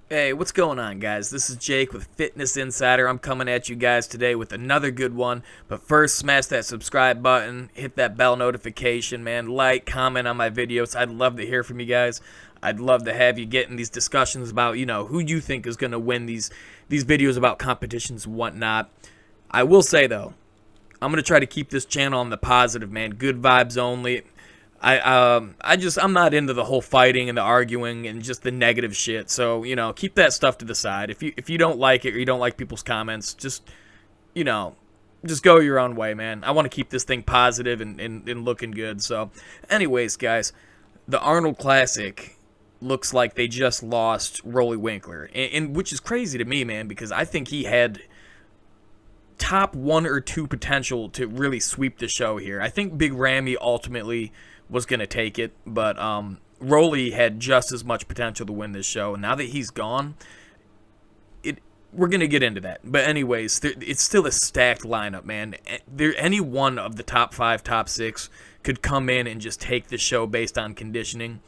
Hey, what's going on, guys? This is Jake with Fitness Insider. I'm coming at you guys today with another good one. But first, smash that subscribe button, hit that bell notification, man. Like, comment on my videos. I'd love to hear from you guys. I'd love to have you get in these discussions about, who you think is going to win these videos about competitions and whatnot. I will say, though, I'm going to try to keep this channel on the positive, man. Good vibes only. I'm not into the whole fighting and the arguing and just the negative shit. So, keep that stuff to the side. If you don't like it or you don't like people's comments, you know, just go your own way, man. I want to keep this thing positive and looking good. So, anyways, guys, the Arnold Classic looks like they just lost Rolly Winkler, and which is crazy to me, man, because I think he had top one or two potential to really sweep the show here. I think Big Ramy ultimately was going to take it, but Rolly had just as much potential to win this show. And now that he's gone, we're going to get into that. But anyways, it's still a stacked lineup, man. Any one of the top 5, top 6 could come in and just take the show based on conditioning.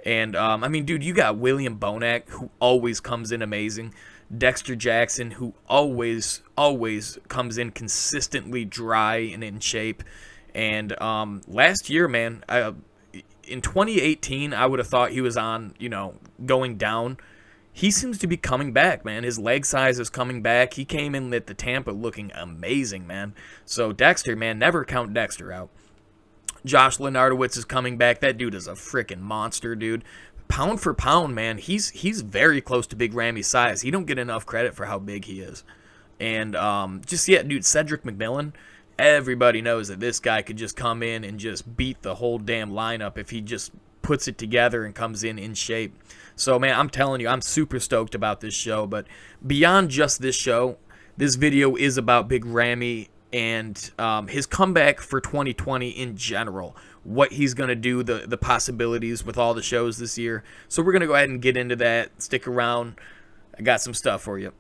And, I mean, dude, you got William Bonac, who always comes in amazing. Dexter Jackson, who always comes in consistently dry and in shape. And last year, man, in 2018, I would have thought he was on, going down. He seems to be coming back, man. His leg size is coming back. He came in at the Tampa looking amazing, man. So Dexter, man, never count Dexter out. Josh Lenardowitz is coming back. That dude is a freaking monster, dude. Pound for pound, man, he's very close to Big Ramy's size. He don't get enough credit for how big he is. And dude, Cedric McMillan, everybody knows that this guy could just come in and just beat the whole damn lineup if he just puts it together and comes in shape. So, man, I'm telling you, I'm super stoked about this show. But beyond just this show, this video is about Big Ramy and his comeback for 2020 in general. What he's going to do, the possibilities with all the shows this year. So we're going to go ahead and get into that. Stick around. I got some stuff for you.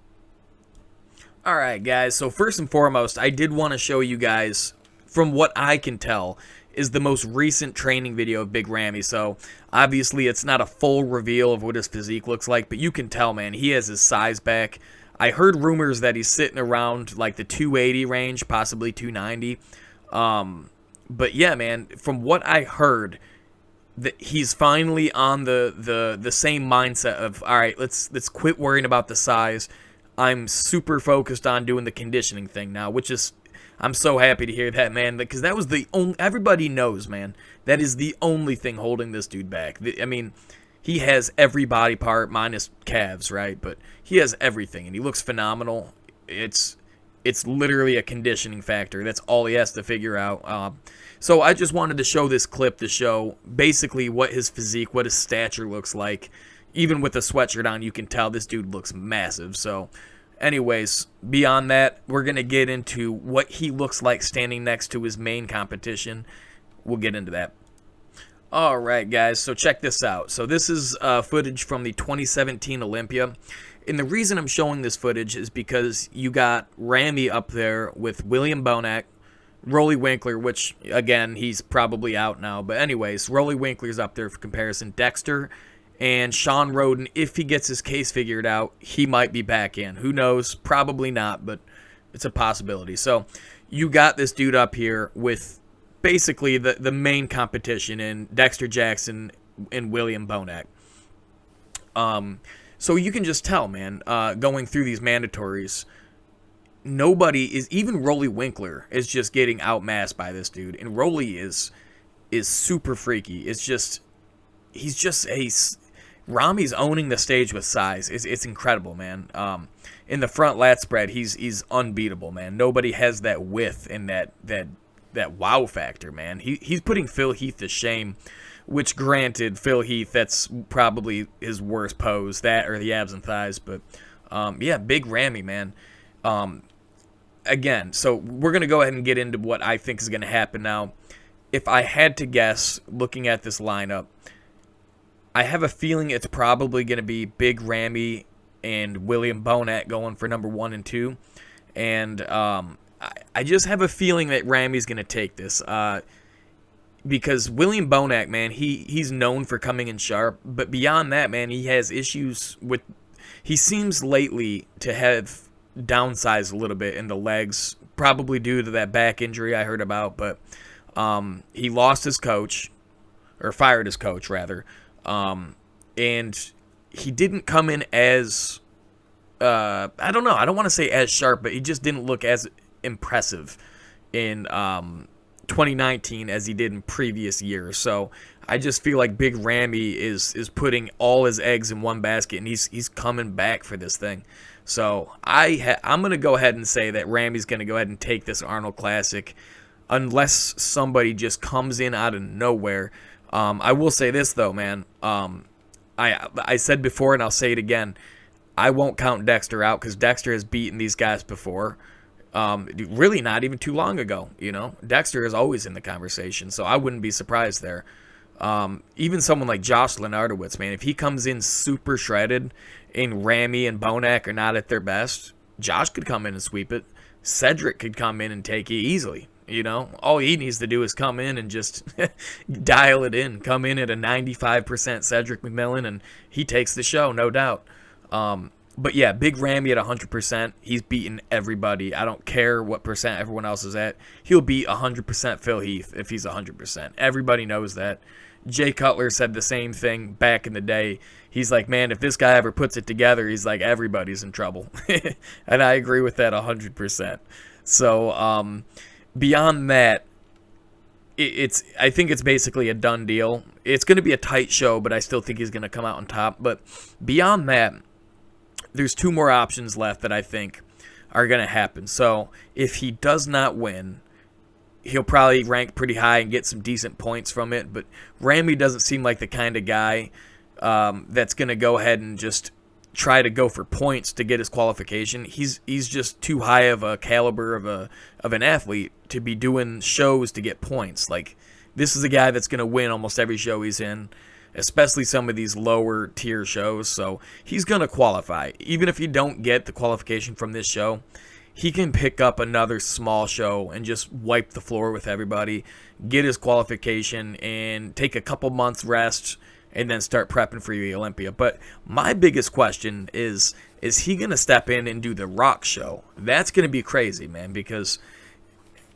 Alright, guys, so first and foremost, I did want to show you guys, from what I can tell, is the most recent training video of Big Ramy. So, obviously, it's not a full reveal of what his physique looks like, but you can tell, man, he has his size back. I heard rumors that he's sitting around, like, the 280 range, possibly 290. But, yeah, man, from what I heard, that he's finally on the same mindset of, alright, let's quit worrying about the size. I'm super focused on doing the conditioning thing now, which is, I'm so happy to hear that, man, because that was the only, everybody knows, man, that is the only thing holding this dude back. I mean, he has every body part minus calves, right? But he has everything, and he looks phenomenal. It's literally a conditioning factor. That's all he has to figure out. So I just wanted to show this clip to show basically what his physique, what his stature looks like. Even with the sweatshirt on, you can tell this dude looks massive. So, anyways, beyond that, we're going to get into what he looks like standing next to his main competition. We'll get into that. Alright, guys, so check this out. So this is footage from the 2017 Olympia. And the reason I'm showing this footage is because you got Ramy up there with William Bonac, Rolly Winkler, which, again, he's probably out now. But anyways, Rolly Winkler's up there for comparison. Dexter and Sean Roden, if he gets his case figured out, he might be back in. Who knows? Probably not, but it's a possibility. So you got this dude up here with basically the main competition in Dexter Jackson and William Bonac. So you can just tell, man, going through these mandatories, nobody is, even Rolly Winkler is just getting outmassed by this dude. And Rolly is super freaky. It's just, he's just Ramy's owning the stage with size. It's incredible, man. In the front lat spread, he's unbeatable, man. Nobody has that width and that wow factor, man. He's putting Phil Heath to shame, which, granted, Phil Heath, that's probably his worst pose, that or the abs and thighs. But yeah, Big Ramy, man. Again, so we're gonna go ahead and get into what I think is gonna happen now. If I had to guess, looking at this lineup, I have a feeling it's probably going to be Big Ramy and William Bonac going for number 1 and 2. And I just have a feeling that Ramy's going to take this. Because William Bonac, man, he's known for coming in sharp. But beyond that, man, he has issues with he seems lately to have downsized a little bit in the legs, probably due to that back injury I heard about. But he lost his coach, or fired his coach rather, and he didn't come in as I don't know. I don't want to say as sharp, but he just didn't look as impressive in 2019 as he did in previous years. So I just feel like Big Ramy is putting all his eggs in one basket, and he's coming back for this thing. So I'm going to go ahead and say that Ramy's going to go ahead and take this Arnold Classic unless somebody just comes in out of nowhere. I will say this, though, man. I said before, and I'll say it again, I won't count Dexter out because Dexter has beaten these guys before. Really not even too long ago, you know. Dexter is always in the conversation, so I wouldn't be surprised there. Even someone like Josh Lenardowitz, man, if he comes in super shredded and Ramy and Bonac are not at their best, Josh could come in and sweep it. Cedric could come in and take it easily. You know, all he needs to do is come in and just dial it in. Come in at a 95% Cedric McMillan, and he takes the show, no doubt. But yeah, Big Ramy at 100%. He's beating everybody. I don't care what percent everyone else is at. He'll beat 100% Phil Heath if he's 100%. Everybody knows that. Jay Cutler said the same thing back in the day. He's like, man, if this guy ever puts it together, he's like, everybody's in trouble. And I agree with that 100%. So, beyond that, I think it's basically a done deal. It's going to be a tight show, but I still think he's going to come out on top. But beyond that, there's two more options left that I think are going to happen. So if he does not win, he'll probably rank pretty high and get some decent points from it. But Ramy doesn't seem like the kind of guy that's going to go ahead and just try to go for points to get his qualification. He's just too high of a caliber of an athlete to be doing shows to get points. Like, this is a guy that's going to win almost every show he's in, especially some of these lower tier shows. So he's going to qualify. Even if you don't get the qualification from this show, he can pick up another small show and just wipe the floor with everybody, get his qualification, and take a couple months rest, and then start prepping for the Olympia. But my biggest question is he going to step in and do the Rock show? That's going to be crazy, man, because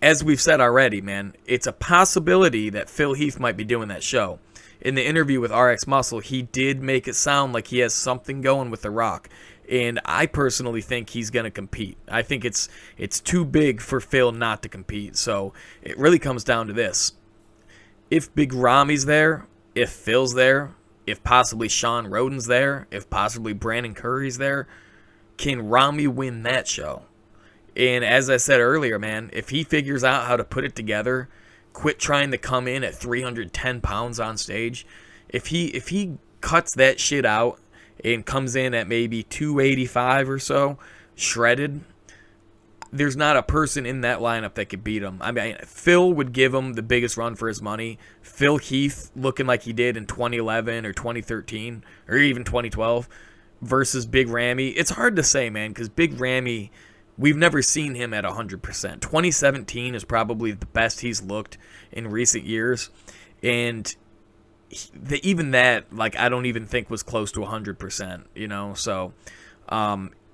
as we've said already, man, it's a possibility that Phil Heath might be doing that show. In the interview with RX Muscle, he did make it sound like he has something going with The Rock. And I personally think he's going to compete. I think it's too big for Phil not to compete. So it really comes down to this. If Big Ramy's there, if Phil's there, if possibly Sean Roden's there, if possibly Brandon Curry's there, can Ramy win that show? And as I said earlier, man, if he figures out how to put it together, quit trying to come in at 310 pounds on stage, if he cuts that shit out and comes in at maybe 285 or so, shredded, there's not a person in that lineup that could beat him. I mean, Phil would give him the biggest run for his money. Phil Heath, looking like he did in 2011 or 2013 or even 2012 versus Big Ramy. It's hard to say, man, because Big Ramy, we've never seen him at 100%. 2017 is probably the best he's looked in recent years. And even that, like, I don't even think was close to 100%, you know? So,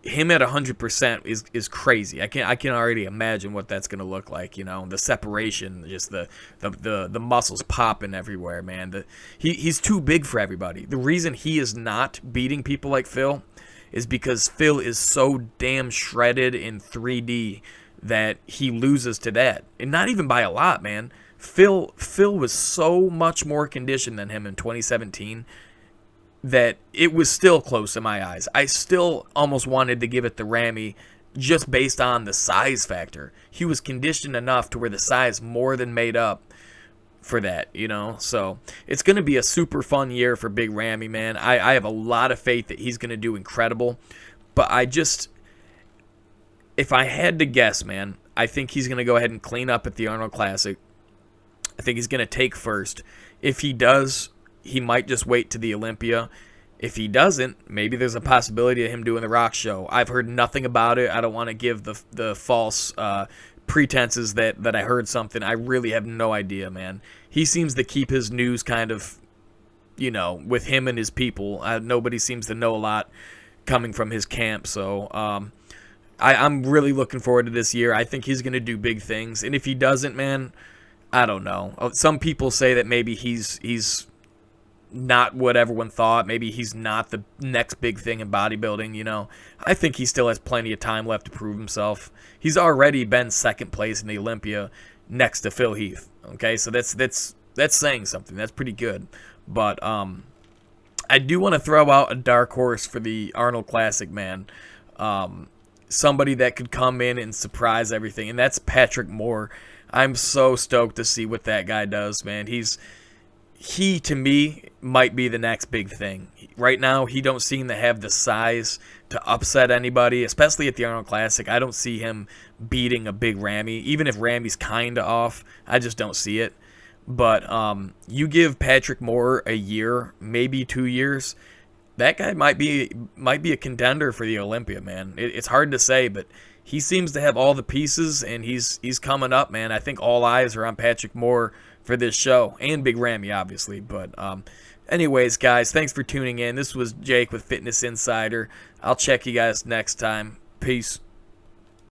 him at 100% is crazy. I can already imagine what that's going to look like, you know? The separation, just the muscles popping everywhere, man. He's too big for everybody. The reason he is not beating people like Phil is because Phil is so damn shredded in 3D that he loses to that. And not even by a lot, man. Phil was so much more conditioned than him in 2017 that it was still close in my eyes. I still almost wanted to give it to Ramy just based on the size factor. He was conditioned enough to where the size more than made up for that, you know? So it's going to be a super fun year for Big Ramy, man. I have a lot of faith that he's going to do incredible. But if I had to guess, man, I think he's going to go ahead and clean up at the Arnold Classic. I think he's going to take first. If he does, he might just wait to the Olympia. If he doesn't, maybe there's a possibility of him doing the Rock show. I've heard nothing about it. I don't want to give the false pretenses that I heard something. I really have no idea, man. He seems to keep his news kind of, you know, with him and his people. Nobody seems to know a lot coming from his camp. So I'm really looking forward to this year. I think he's going to do big things. And if he doesn't, man, I don't know. Some people say that maybe he's not what everyone thought. Maybe he's not the next big thing in bodybuilding, you know. I think he still has plenty of time left to prove himself. He's already been second place in the Olympia next to Phil Heath. Okay, so that's saying something. That's pretty good. But I do want to throw out a dark horse for the Arnold Classic, man. Somebody that could come in and surprise everything, and that's Patrick Moore. I'm so stoked to see what that guy does, man. He to me might be the next big thing. Right now, he don't seem to have the size to upset anybody, especially at the Arnold Classic. I don't see him beating a Big Ramy, even if Ramy's kind of off. I just don't see it. But you give Patrick Moore a year, maybe 2 years, that guy might be a contender for the Olympia, man. It's hard to say, but he seems to have all the pieces, and he's coming up, man. I think all eyes are on Patrick Moore for this show, and Big Ramy, obviously. But anyways, guys, thanks for tuning in. This was Jake with Fitness Insider. I'll check you guys next time. Peace.